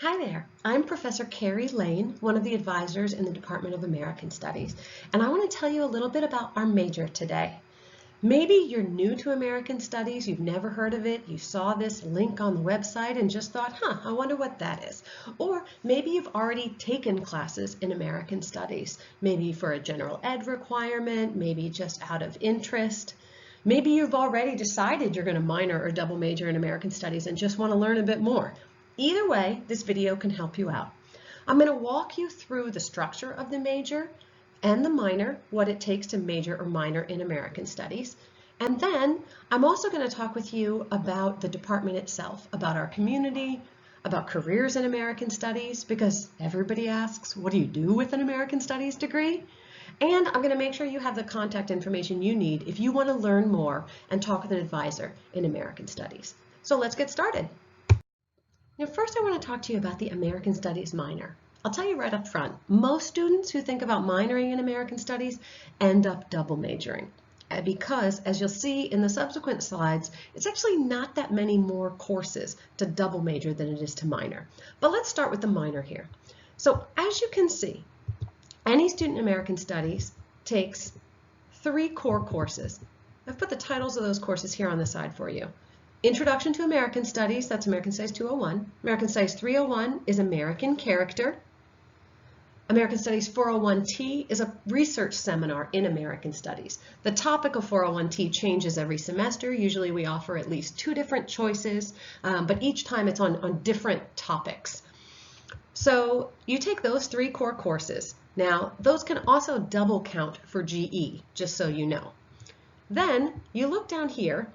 Hi there, I'm Professor Carrie Lane, one of the advisors in the Department of American Studies, and I want to tell you a little bit about our major today. Maybe you're new to American Studies, you've never heard of it, you saw this link on the website and just thought, I wonder what that is. Or maybe you've already taken classes in American Studies, maybe for a general ed requirement, maybe just out of interest. Maybe you've already decided you're going to minor or double major in American Studies and just want to learn a bit more. Either way, this video can help you out. I'm going to walk you through the structure of the major and the minor, what it takes to major or minor in American Studies. And then I'm also going to talk with you about the department itself, about our community, about careers in American Studies, because everybody asks, what do you do with an American Studies degree? And I'm going to make sure you have the contact information you need if you want to learn more and talk with an advisor in American Studies. So let's get started. Now, first I want to talk to you about the American Studies minor. I'll tell you right up front, most students who think about minoring in American Studies end up double majoring because, as you'll see in the subsequent slides, it's actually not that many more courses to double major than it is to minor. But let's start with the minor here. So as you can see, any student in American Studies takes 3 core courses. I've put the titles of those courses here on the side for you. Introduction to American Studies, that's American Studies 201. American Studies 301 is American Character. American Studies 401T is a research seminar in American Studies. The topic of 401T changes every semester. Usually we offer at least 2 different choices, but each time it's on different topics. So you take those 3 core courses. Now, those can also double count for GE, just so you know. Then you look down here,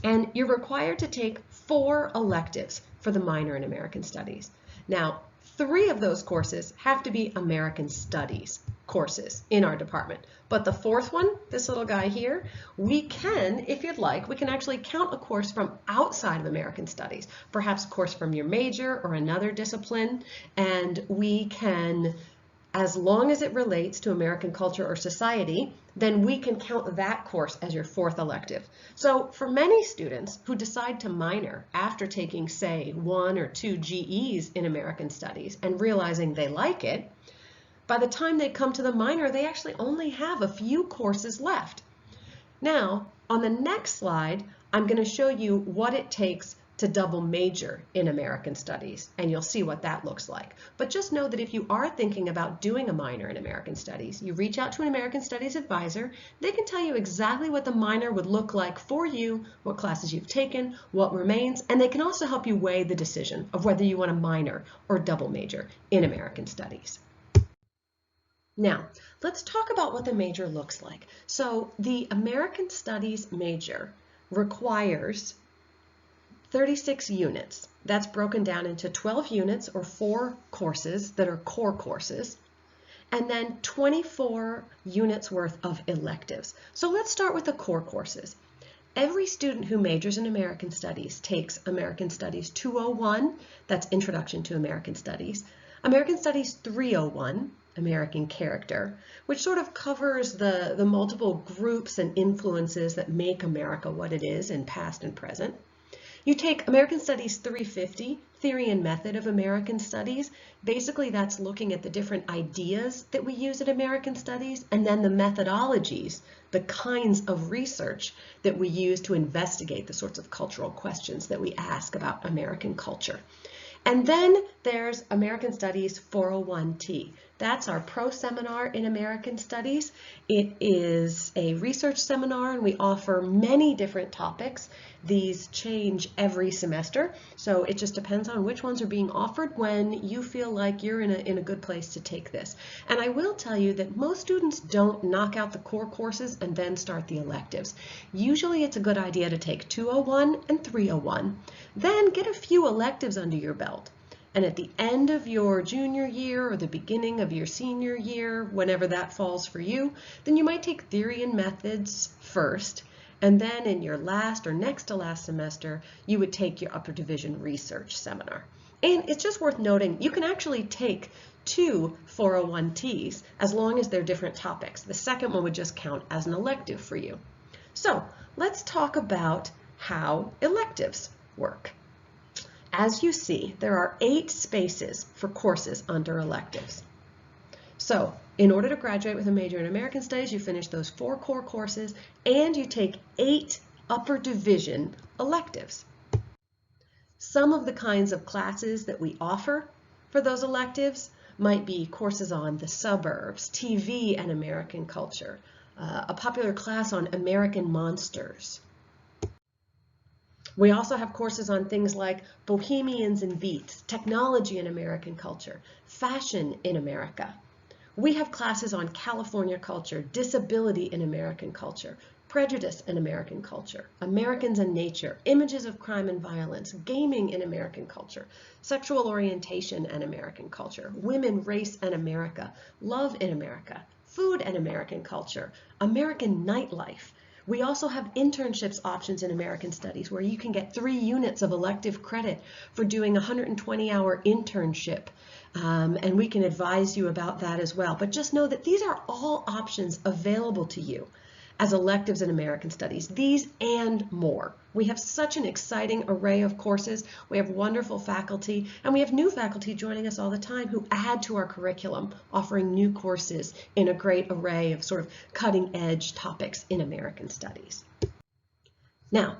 and you're required to take 4 electives for the minor in American Studies. Now, 3 of those courses have to be American Studies courses in our department. But the 4th one, this little guy here, we can, if you'd like, we can actually count a course from outside of American Studies, perhaps a course from your major or another discipline, and we can, as long as it relates to American culture or society, then we can count that course as your 4th elective. So for many students who decide to minor after taking, say, 1 or 2 GEs in American Studies and realizing they like it, by the time they come to the minor, they actually only have a few courses left. Now, on the next slide, I'm going to show you what it takes to double major in American Studies, and you'll see what that looks like. But just know that if you are thinking about doing a minor in American Studies, you reach out to an American Studies advisor. They can tell you exactly what the minor would look like for you, what classes you've taken, what remains, and they can also help you weigh the decision of whether you want to minor or double major in American Studies. Now, let's talk about what the major looks like. So the American Studies major requires 36 units. That's broken down into 12 units or 4 courses that are core courses, and then 24 units worth of electives. So let's start with the core courses. Every student who majors in American Studies takes American Studies 201, that's Introduction to American Studies, American Studies 301, American Character, which sort of covers the multiple groups and influences that make America what it is in past and present. You take American Studies 350, Theory and Method of American Studies. Basically, that's looking at the different ideas that we use in American Studies, and then the methodologies, the kinds of research that we use to investigate the sorts of cultural questions that we ask about American culture. And then there's American Studies 401T. That's our pro seminar in American Studies. It is a research seminar, and we offer many different topics. These change every semester, so it just depends on which ones are being offered when you feel like you're in a good place to take this. And I will tell you that most students don't knock out the core courses and then start the electives. Usually it's a good idea to take 201 and 301, then get a few electives under your belt. And at the end of your junior year or the beginning of your senior year, whenever that falls for you, then you might take Theory and Methods first, and then in your last or next to last semester, you would take your upper division research seminar. And it's just worth noting, you can actually take 2 401Ts as long as they're different topics. The second one would just count as an elective for you. So let's talk about how electives work. As you see, there are 8 spaces for courses under electives. So, in order to graduate with a major in American Studies, you finish those 4 core courses and you take 8 upper division electives. Some of the kinds of classes that we offer for those electives might be courses on the suburbs, TV and American culture, a popular class on American monsters. We also have courses on things like Bohemians and Beats, technology in American culture, fashion in America. We have classes on California culture, disability in American culture, prejudice in American culture, Americans and nature, images of crime and violence, gaming in American culture, sexual orientation and American culture, women, race, and America, love in America, food and American culture, American nightlife. We also have internships options in American Studies where you can get 3 units of elective credit for doing a 120-hour internship. And we can advise you about that as well. But just know that these are all options available to you as electives in American Studies, these and more. We have such an exciting array of courses. We have wonderful faculty, and we have new faculty joining us all the time who add to our curriculum, offering new courses in a great array of sort of cutting-edge topics in American Studies. Now,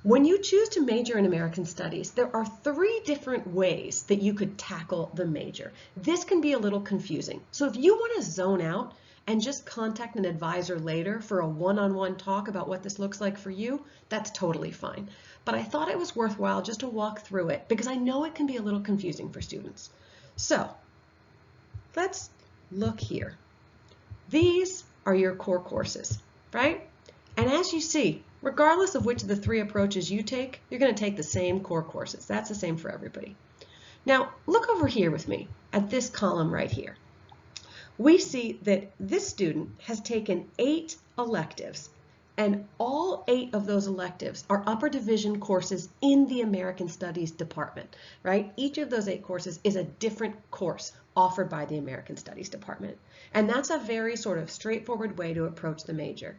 when you choose to major in American Studies, there are 3 different ways that you could tackle the major. This can be a little confusing. So if you want to zone out and just contact an advisor later for a one-on-one talk about what this looks like for you, that's totally fine. But I thought it was worthwhile just to walk through it because I know it can be a little confusing for students. So let's look here. These are your core courses, right? And as you see, regardless of which of the 3 approaches you take, you're going to take the same core courses. That's the same for everybody. Now, look over here with me at this column right here. We see that this student has taken 8 electives, and all 8 of those electives are upper division courses in the American Studies department, right? Each of those 8 courses is a different course offered by the American Studies department. And that's a very sort of straightforward way to approach the major.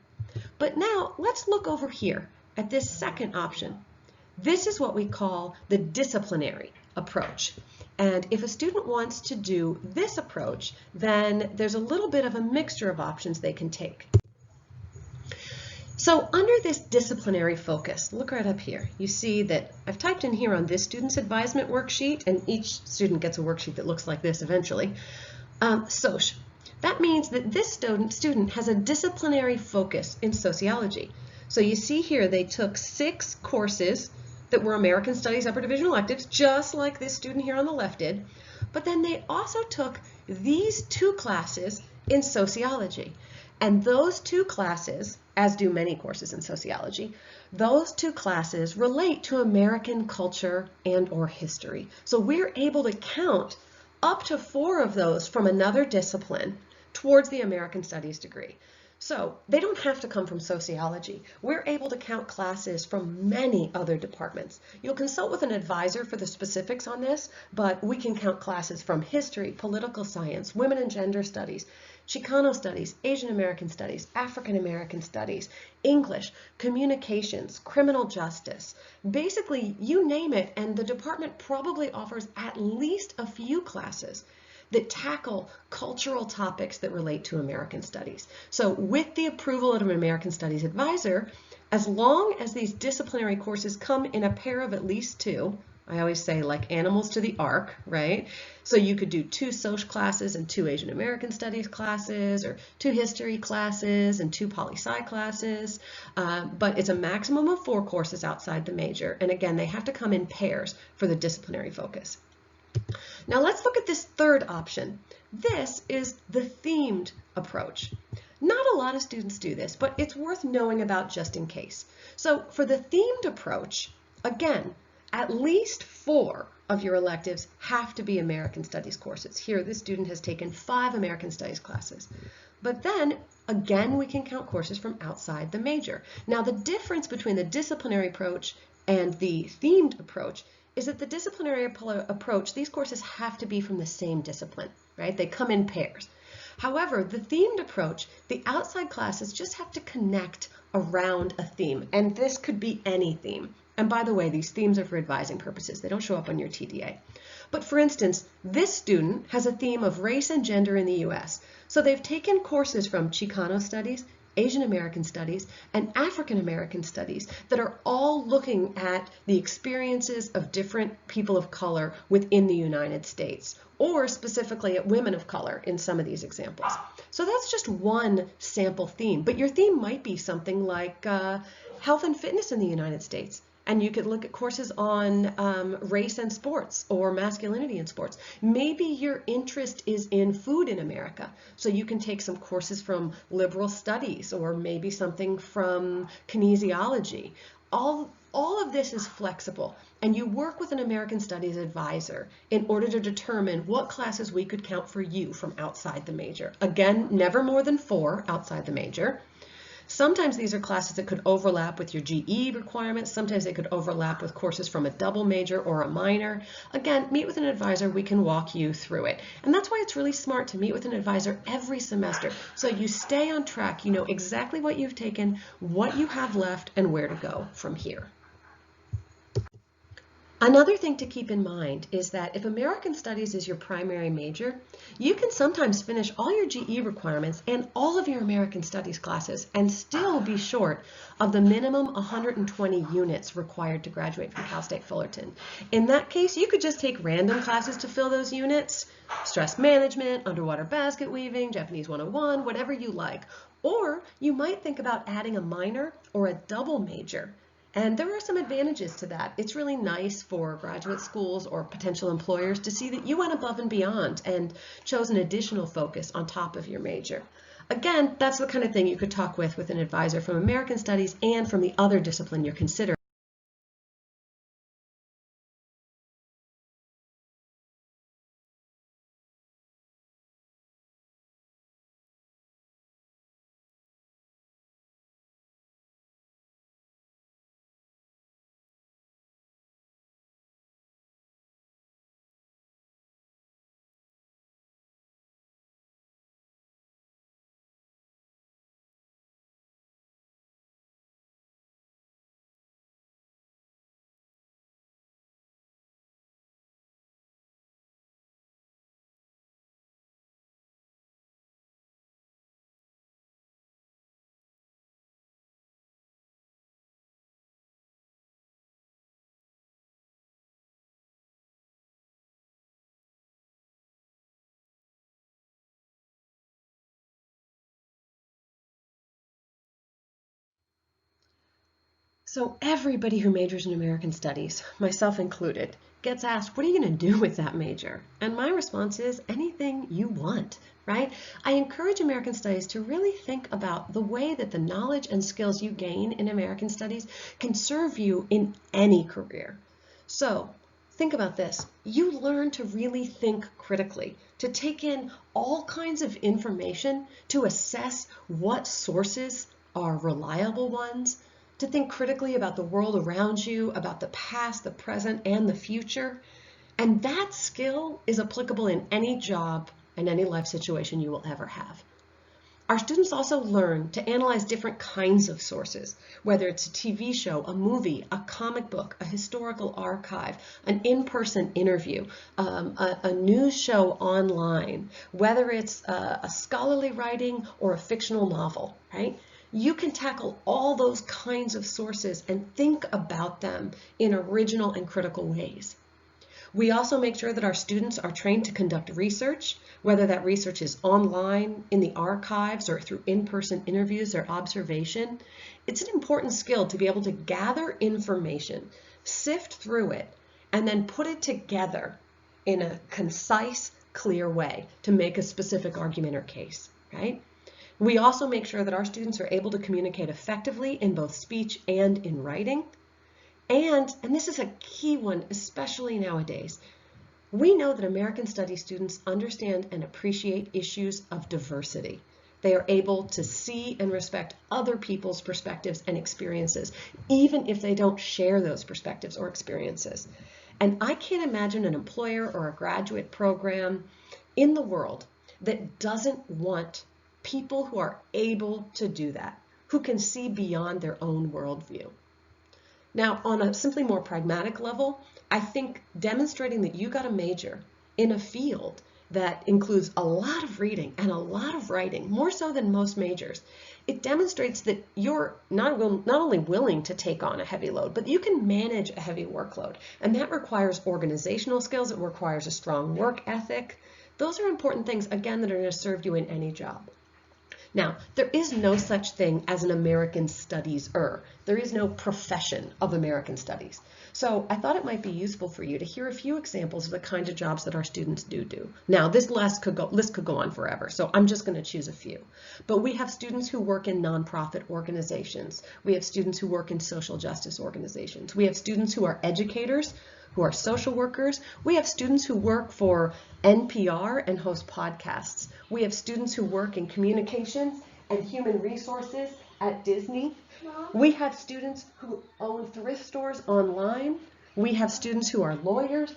But now let's look over here at this second option. This is what we call the disciplinary approach. And if a student wants to do this approach, then there's a little bit of a mixture of options they can take. So under this disciplinary focus, look right up here. You see that I've typed in here on this student's advisement worksheet, and each student gets a worksheet that looks like this eventually. SOCH. That means that this student has a disciplinary focus in sociology. So you see here they took 6 courses that were American Studies upper division electives, just like this student here on the left did, but then they also took these 2 classes in sociology. And those 2 classes, as do many courses in sociology, those 2 classes relate to American culture and or history. So we're able to count up to 4 of those from another discipline towards the American Studies degree. So they don't have to come from sociology. We're able to count classes from many other departments. You'll consult with an advisor for the specifics on this, but we can count classes from history, political science, women and gender studies, Chicano studies, Asian American studies, African American studies, English, communications, criminal justice. Basically, you name it, and the department probably offers at least a few classes that tackle cultural topics that relate to American Studies. So with the approval of an American Studies advisor, as long as these disciplinary courses come in a pair of at least 2, I always say like animals to the ark, right? So you could do 2 social classes and 2 Asian American Studies classes, or 2 history classes and 2 poli-sci classes, but it's a maximum of 4 courses outside the major. And again, they have to come in pairs for the disciplinary focus. Now let's look at this third option. This is the themed approach. Not a lot of students do this, but it's worth knowing about just in case. So for the themed approach, again, at least 4 of your electives have to be American Studies courses. Here, this student has taken 5 American Studies classes. But then, again, we can count courses from outside the major. Now, the difference between the disciplinary approach and the themed approach is that the disciplinary approach, these courses have to be from the same discipline, right? They come in pairs. However, the themed approach, the outside classes just have to connect around a theme, and this could be any theme. And by the way, these themes are for advising purposes. They don't show up on your TDA. But for instance, this student has a theme of race and gender in the US. So they've taken courses from Chicano studies, Asian American studies, and African American studies that are all looking at the experiences of different people of color within the United States, or specifically at women of color in some of these examples. So that's just one sample theme, but your theme might be something like health and fitness in the United States. And you could look at courses on race and sports or masculinity in sports. Maybe your interest is in food in America, so you can take some courses from liberal studies or maybe something from kinesiology. All of this is flexible, and you work with an American Studies advisor in order to determine what classes we could count for you from outside the major. Again, never more than 4 outside the major. Sometimes these are classes that could overlap with your GE requirements. Sometimes they could overlap with courses from a double major or a minor. Again, meet with an advisor. We can walk you through it. And that's why it's really smart to meet with an advisor every semester. So you stay on track. You know exactly what you've taken, what you have left, and where to go from here. Another thing to keep in mind is that if American Studies is your primary major, you can sometimes finish all your GE requirements and all of your American Studies classes and still be short of the minimum 120 units required to graduate from Cal State Fullerton. In that case, you could just take random classes to fill those units, stress management, underwater basket weaving, Japanese 101, whatever you like. Or you might think about adding a minor or a double major. And there are some advantages to that. It's really nice for graduate schools or potential employers to see that you went above and beyond and chose an additional focus on top of your major. Again, that's the kind of thing you could talk with an advisor from American Studies and from the other discipline you're considering. So everybody who majors in American Studies, myself included, gets asked, what are you going to do with that major? And my response is anything you want, right? I encourage American Studies to really think about the way that the knowledge and skills you gain in American Studies can serve you in any career. So think about this. You learn to really think critically, to take in all kinds of information, to assess what sources are reliable ones, to think critically about the world around you, about the past, the present, and the future. And that skill is applicable in any job and any life situation you will ever have. Our students also learn to analyze different kinds of sources, whether it's a TV show, a movie, a comic book, a historical archive, an in-person interview, a news show online, whether it's a scholarly writing or a fictional novel, right? You can tackle all those kinds of sources and think about them in original and critical ways. We also make sure that our students are trained to conduct research, whether that research is online, in the archives, or through in-person interviews or observation. It's an important skill to be able to gather information, sift through it, and then put it together in a concise, clear way to make a specific argument or case, right? We also make sure that our students are able to communicate effectively in both speech and in writing. And this is a key one, especially nowadays, we know that American Studies students understand and appreciate issues of diversity. They are able to see and respect other people's perspectives and experiences, even if they don't share those perspectives or experiences. And I can't imagine an employer or a graduate program in the world that doesn't want people who are able to do that, who can see beyond their own worldview. Now, on a simply more pragmatic level, I think demonstrating that you got a major in a field that includes a lot of reading and a lot of writing, more so than most majors, it demonstrates that you're not only willing to take on a heavy load, but you can manage a heavy workload. And that requires organizational skills. It requires a strong work ethic. Those are important things, again, that are going to serve you in any job. Now, there is no such thing as an American Studies-er. There is no profession of American Studies. So I thought it might be useful for you to hear a few examples of the kinds of jobs that our students do. Now, this list could go on forever, so I'm just going to choose a few. But we have students who work in nonprofit organizations. We have students who work in social justice organizations. We have students who are educators, who are social workers. We have students who work for NPR and host podcasts. We have students who work in communications and human resources at Disney. We have students who own thrift stores online. We have students who are lawyers,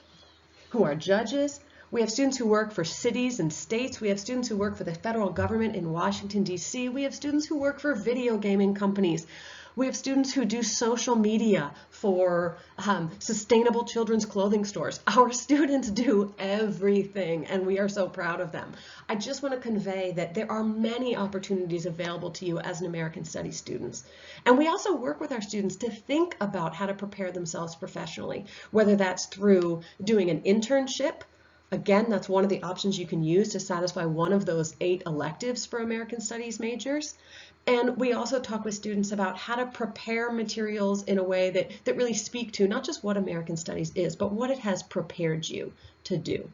who are judges. We have students who work for cities and states. We have students who work for the federal government in Washington, D.C. We have students who work for video gaming companies. We have students who do social media for sustainable children's clothing stores. Our students do everything, and we are so proud of them. I just want to convey that there are many opportunities available to you as an American Studies student. And we also work with our students to think about how to prepare themselves professionally, whether that's through doing an internship. Again, that's one of the options you can use to satisfy one of those 8 electives for American Studies majors. And we also talk with students about how to prepare materials in a way that really speak to not just what American Studies is, but what it has prepared you to do.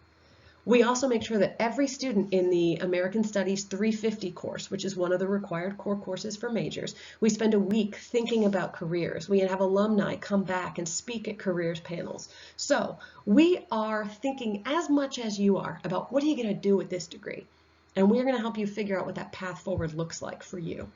We also make sure that every student in the American Studies 350 course, which is one of the required core courses for majors, we spend a week thinking about careers. We have alumni come back and speak at careers panels. So we are thinking as much as you are about what are you going to do with this degree? And we're going to help you figure out what that path forward looks like for you.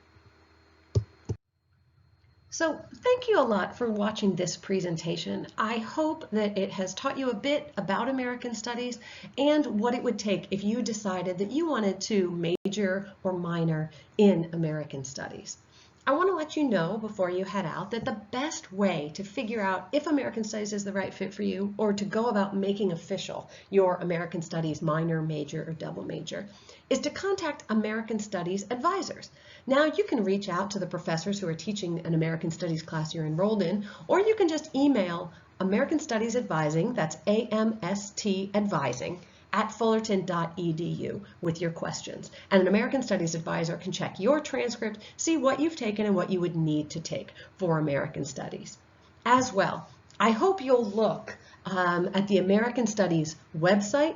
So thank you a lot for watching this presentation. I hope that it has taught you a bit about American Studies and what it would take if you decided that you wanted to major or minor in American Studies. I want to let you know before you head out that the best way to figure out if American Studies is the right fit for you, or to go about making official your American Studies minor, major, or double major, is to contact American Studies advisors. Now you can reach out to the professors who are teaching an American Studies class you're enrolled in, or you can just email American Studies Advising, that's AMST Advising, at fullerton.edu with your questions. And an American Studies advisor can check your transcript, see what you've taken and what you would need to take for American Studies. As well, I hope you'll look at the American Studies website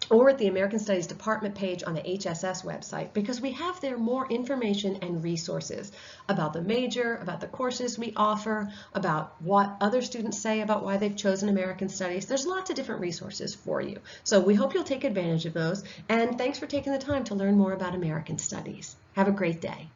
or at the American Studies Department page on the HSS website, because we have there more information and resources about the major, about the courses we offer, about what other students say about why they've chosen American Studies. There's lots of different resources for you. So we hope you'll take advantage of those, and thanks for taking the time to learn more about American Studies. Have a great day.